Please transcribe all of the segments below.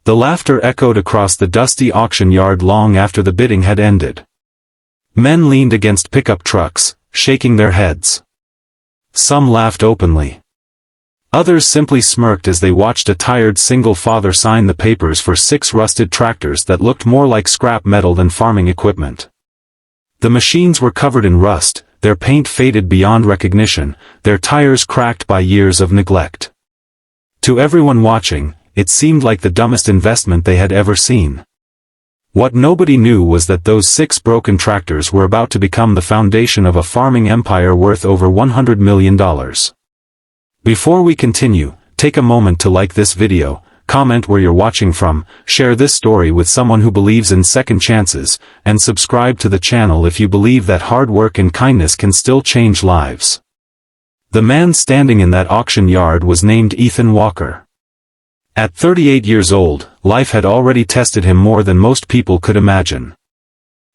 The laughter echoed across the dusty auction yard long after the bidding had ended. Men leaned against pickup trucks, shaking their heads. Some laughed openly. Others simply smirked as they watched a tired single father sign the papers for 6 rusted tractors that looked more like scrap metal than farming equipment. The machines were covered in rust, their paint faded beyond recognition, their tires cracked by years of neglect. To everyone watching, it seemed like the dumbest investment they had ever seen. What nobody knew was that those 6 broken tractors were about to become the foundation of a farming empire worth over $100 million. Before we continue, take a moment to like this video, comment where you're watching from, share this story with someone who believes in second chances, and subscribe to the channel if you believe that hard work and kindness can still change lives. The man standing in that auction yard was named Ethan Walker. At 38 years old, life had already tested him more than most people could imagine.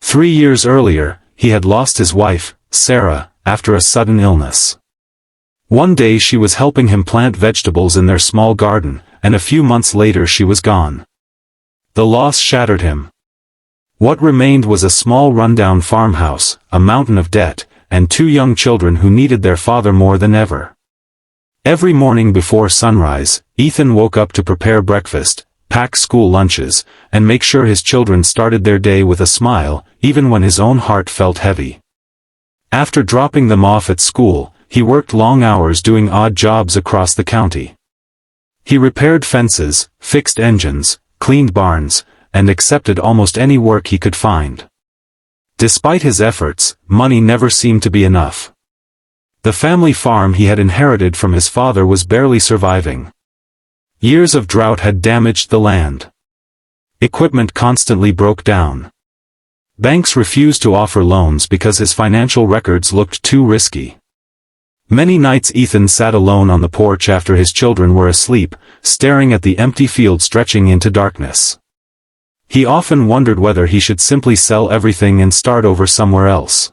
3 years earlier, he had lost his wife, Sarah, after a sudden illness. One day she was helping him plant vegetables in their small garden, and a few months later she was gone. The loss shattered him. What remained was a small rundown farmhouse, a mountain of debt, and 2 young children who needed their father more than ever. Every morning before sunrise, Ethan woke up to prepare breakfast, pack school lunches, and make sure his children started their day with a smile, even when his own heart felt heavy. After dropping them off at school, he worked long hours doing odd jobs across the county. He repaired fences, fixed engines, cleaned barns, and accepted almost any work he could find. Despite his efforts, money never seemed to be enough. The family farm he had inherited from his father was barely surviving. Years of drought had damaged the land. Equipment constantly broke down. Banks refused to offer loans because his financial records looked too risky. Many nights Ethan sat alone on the porch after his children were asleep, staring at the empty field stretching into darkness. He often wondered whether he should simply sell everything and start over somewhere else.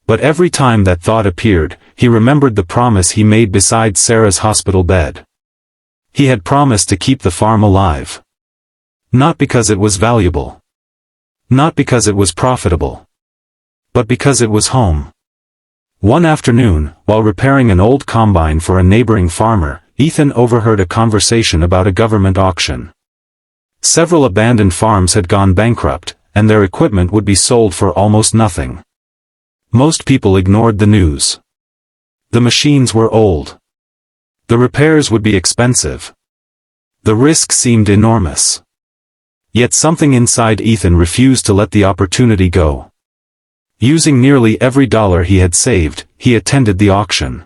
But every time that thought appeared, he remembered the promise he made beside Sarah's hospital bed. He had promised to keep the farm alive. Not because it was valuable. Not because it was profitable. But because it was home. One afternoon, while repairing an old combine for a neighboring farmer, Ethan overheard a conversation about a government auction. Several abandoned farms had gone bankrupt, and their equipment would be sold for almost nothing. Most people ignored the news. The machines were old. The repairs would be expensive. The risk seemed enormous. Yet something inside Ethan refused to let the opportunity go. Using nearly every dollar he had saved, he attended the auction.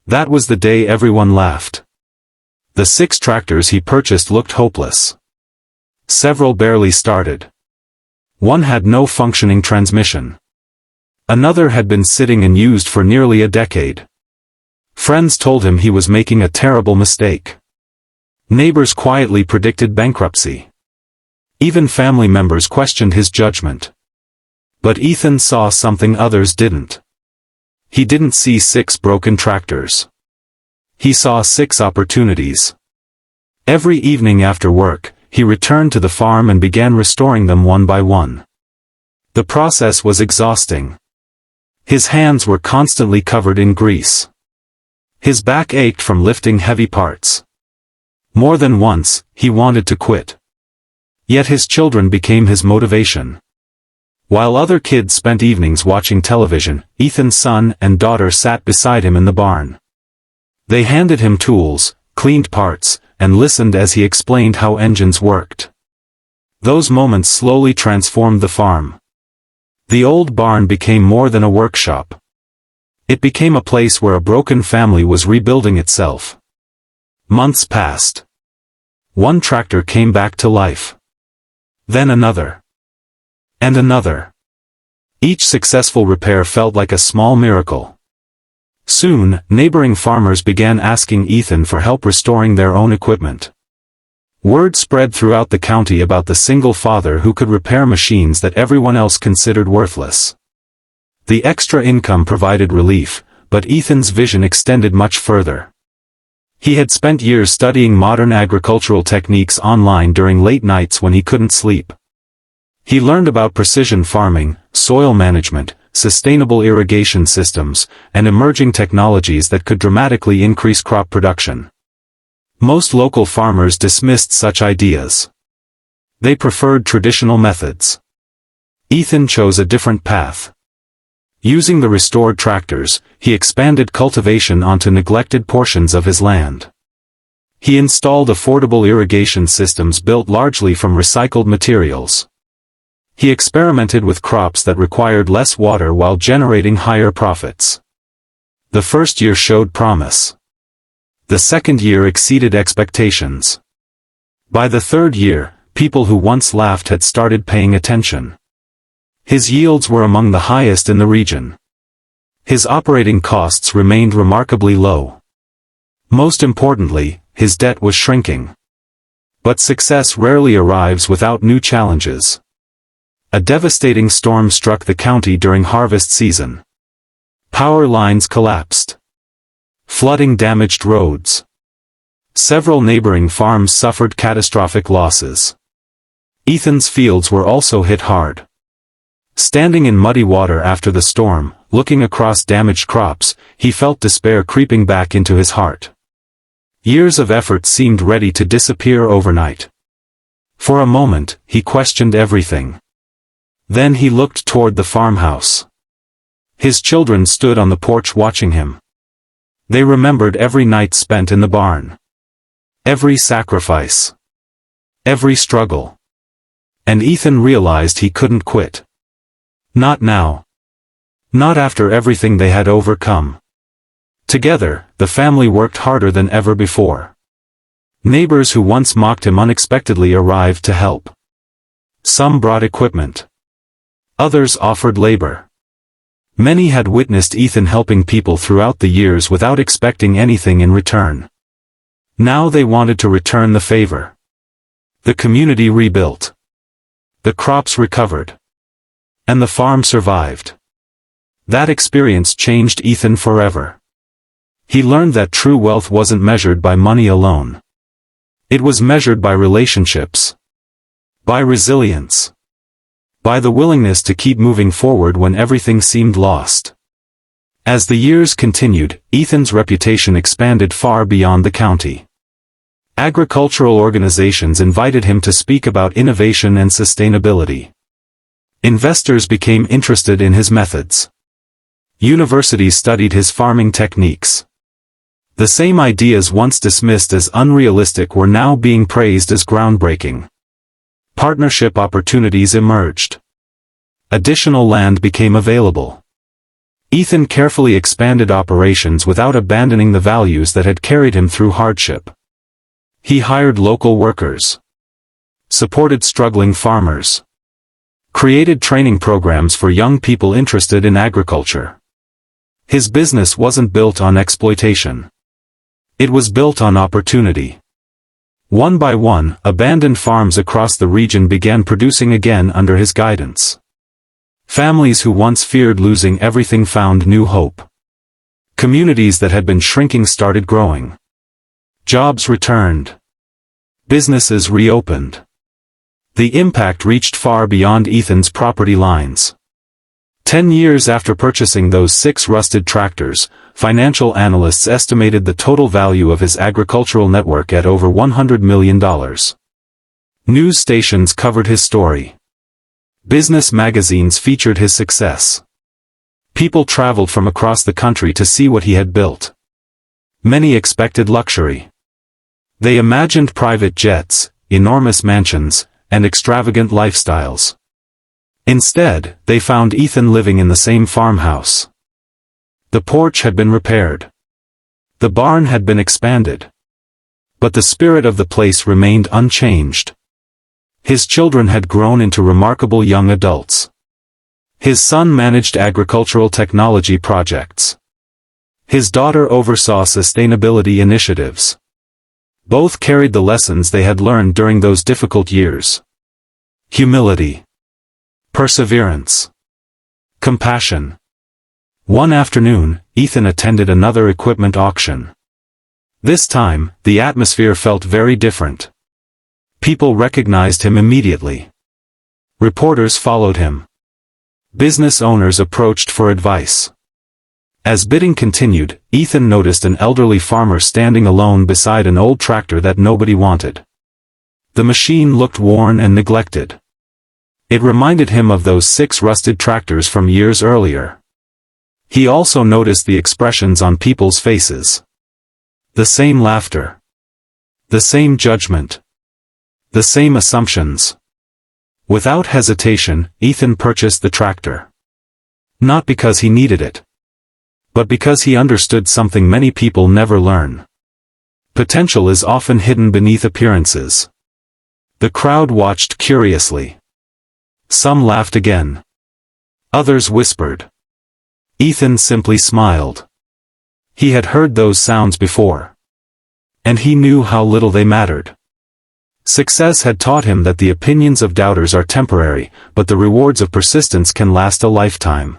That was the day everyone laughed. The 6 tractors he purchased looked hopeless. Several barely started. One had no functioning transmission. Another had been sitting unused for nearly a decade. Friends told him he was making a terrible mistake. Neighbors quietly predicted bankruptcy. Even family members questioned his judgment. But Ethan saw something others didn't. He didn't see 6 broken tractors. He saw 6 opportunities. Every evening after work, he returned to the farm and began restoring them one by one. The process was exhausting. His hands were constantly covered in grease. His back ached from lifting heavy parts. More than once, he wanted to quit. Yet his children became his motivation. While other kids spent evenings watching television, Ethan's son and daughter sat beside him in the barn. They handed him tools, cleaned parts, and listened as he explained how engines worked. Those moments slowly transformed the farm. The old barn became more than a workshop. It became a place where a broken family was rebuilding itself. Months passed. One tractor came back to life. Then another. And another. Each successful repair felt like a small miracle. Soon, neighboring farmers began asking Ethan for help restoring their own equipment. Word spread throughout the county about the single father who could repair machines that everyone else considered worthless. The extra income provided relief, but Ethan's vision extended much further. He had spent years studying modern agricultural techniques online during late nights when he couldn't sleep. He learned about precision farming, soil management, sustainable irrigation systems, and emerging technologies that could dramatically increase crop production. Most local farmers dismissed such ideas. They preferred traditional methods. Ethan chose a different path. Using the restored tractors, he expanded cultivation onto neglected portions of his land. He installed affordable irrigation systems built largely from recycled materials. He experimented with crops that required less water while generating higher profits. The first year showed promise. The second year exceeded expectations. By the third year, people who once laughed had started paying attention. His yields were among the highest in the region. His operating costs remained remarkably low. Most importantly, his debt was shrinking. But success rarely arrives without new challenges. A devastating storm struck the county during harvest season. Power lines collapsed. Flooding damaged roads. Several neighboring farms suffered catastrophic losses. Ethan's fields were also hit hard. Standing in muddy water after the storm, looking across damaged crops, he felt despair creeping back into his heart. Years of effort seemed ready to disappear overnight. For a moment, he questioned everything. Then he looked toward the farmhouse. His children stood on the porch watching him. They remembered every night spent in the barn. Every sacrifice. Every struggle. And Ethan realized he couldn't quit. Not now. Not after everything they had overcome. Together, the family worked harder than ever before. Neighbors who once mocked him unexpectedly arrived to help. Some brought equipment. Others offered labor. Many had witnessed Ethan helping people throughout the years without expecting anything in return. Now they wanted to return the favor. The community rebuilt. The crops recovered. And the farm survived. That experience changed Ethan forever. He learned that true wealth wasn't measured by money alone. It was measured by relationships. By resilience. By the willingness to keep moving forward when everything seemed lost. As the years continued, Ethan's reputation expanded far beyond the county. Agricultural organizations invited him to speak about innovation and sustainability. Investors became interested in his methods. Universities studied his farming techniques. The same ideas once dismissed as unrealistic were now being praised as groundbreaking. Partnership opportunities emerged. Additional land became available. Ethan carefully expanded operations without abandoning the values that had carried him through hardship. He hired local workers. Supported struggling farmers. Created training programs for young people interested in agriculture. His business wasn't built on exploitation. It was built on opportunity. One by one, abandoned farms across the region began producing again under his guidance. Families who once feared losing everything found new hope. Communities that had been shrinking started growing. Jobs returned. Businesses reopened. The impact reached far beyond Ethan's property lines. 10 years after purchasing those 6 rusted tractors, financial analysts estimated the total value of his agricultural network at over $100 million. News stations covered his story. Business magazines featured his success. People traveled from across the country to see what he had built. Many expected luxury. They imagined private jets, enormous mansions, and extravagant lifestyles. Instead, they found Ethan living in the same farmhouse. The porch had been repaired. The barn had been expanded. But the spirit of the place remained unchanged. His children had grown into remarkable young adults. His son managed agricultural technology projects. His daughter oversaw sustainability initiatives. Both carried the lessons they had learned during those difficult years. Humility. Perseverance. Compassion. One afternoon, Ethan attended another equipment auction. This time, the atmosphere felt very different. People recognized him immediately. Reporters followed him. Business owners approached for advice. As bidding continued, Ethan noticed an elderly farmer standing alone beside an old tractor that nobody wanted. The machine looked worn and neglected. It reminded him of those 6 rusted tractors from years earlier. He also noticed the expressions on people's faces. The same laughter. The same judgment. The same assumptions. Without hesitation, Ethan purchased the tractor. Not because he needed it, but because he understood something many people never learn. Potential is often hidden beneath appearances. The crowd watched curiously. Some laughed again. Others whispered. Ethan simply smiled. He had heard those sounds before. And he knew how little they mattered. Success had taught him that the opinions of doubters are temporary, but the rewards of persistence can last a lifetime.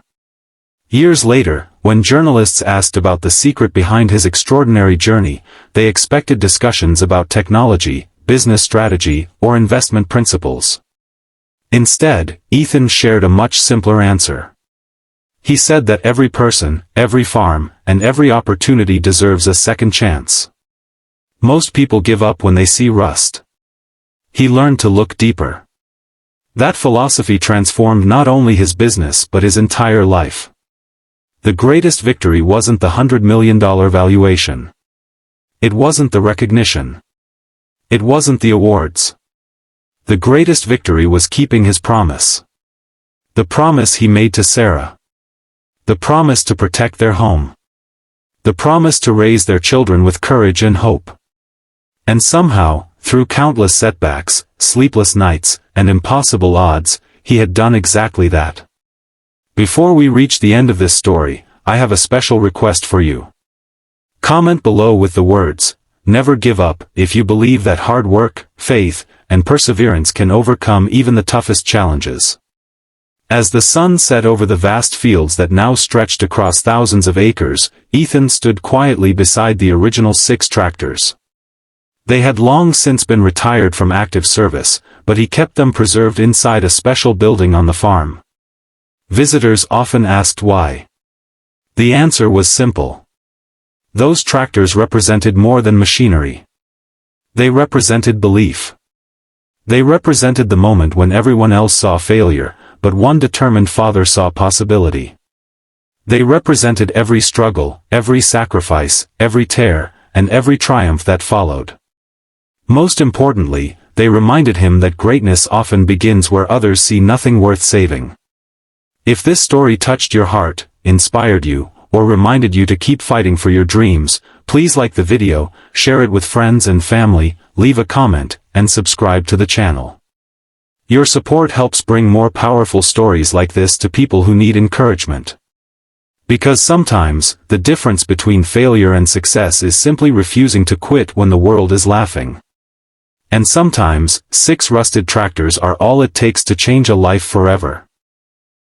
Years later, when journalists asked about the secret behind his extraordinary journey, they expected discussions about technology, business strategy, or investment principles. Instead, Ethan shared a much simpler answer. He said that every person, every farm, and every opportunity deserves a second chance. Most people give up when they see rust. He learned to look deeper. That philosophy transformed not only his business but his entire life. The greatest victory wasn't the $100 million valuation. It wasn't the recognition. It wasn't the awards. The greatest victory was keeping his promise. The promise he made to Sarah. The promise to protect their home. The promise to raise their children with courage and hope. And somehow, through countless setbacks, sleepless nights, and impossible odds, he had done exactly that. Before we reach the end of this story, I have a special request for you. Comment below with the words, "Never give up," if you believe that hard work, faith, and perseverance can overcome even the toughest challenges. As the sun set over the vast fields that now stretched across thousands of acres, Ethan stood quietly beside the original 6 tractors. They had long since been retired from active service, but he kept them preserved inside a special building on the farm. Visitors often asked why. The answer was simple. Those tractors represented more than machinery. They represented belief. They represented the moment when everyone else saw failure, but one determined father saw possibility. They represented every struggle, every sacrifice, every tear, and every triumph that followed. Most importantly, they reminded him that greatness often begins where others see nothing worth saving. If this story touched your heart, inspired you, or reminded you to keep fighting for your dreams, please like the video, share it with friends and family, leave a comment, and subscribe to the channel. Your support helps bring more powerful stories like this to people who need encouragement. Because sometimes, the difference between failure and success is simply refusing to quit when the world is laughing. And sometimes, 6 rusted tractors are all it takes to change a life forever.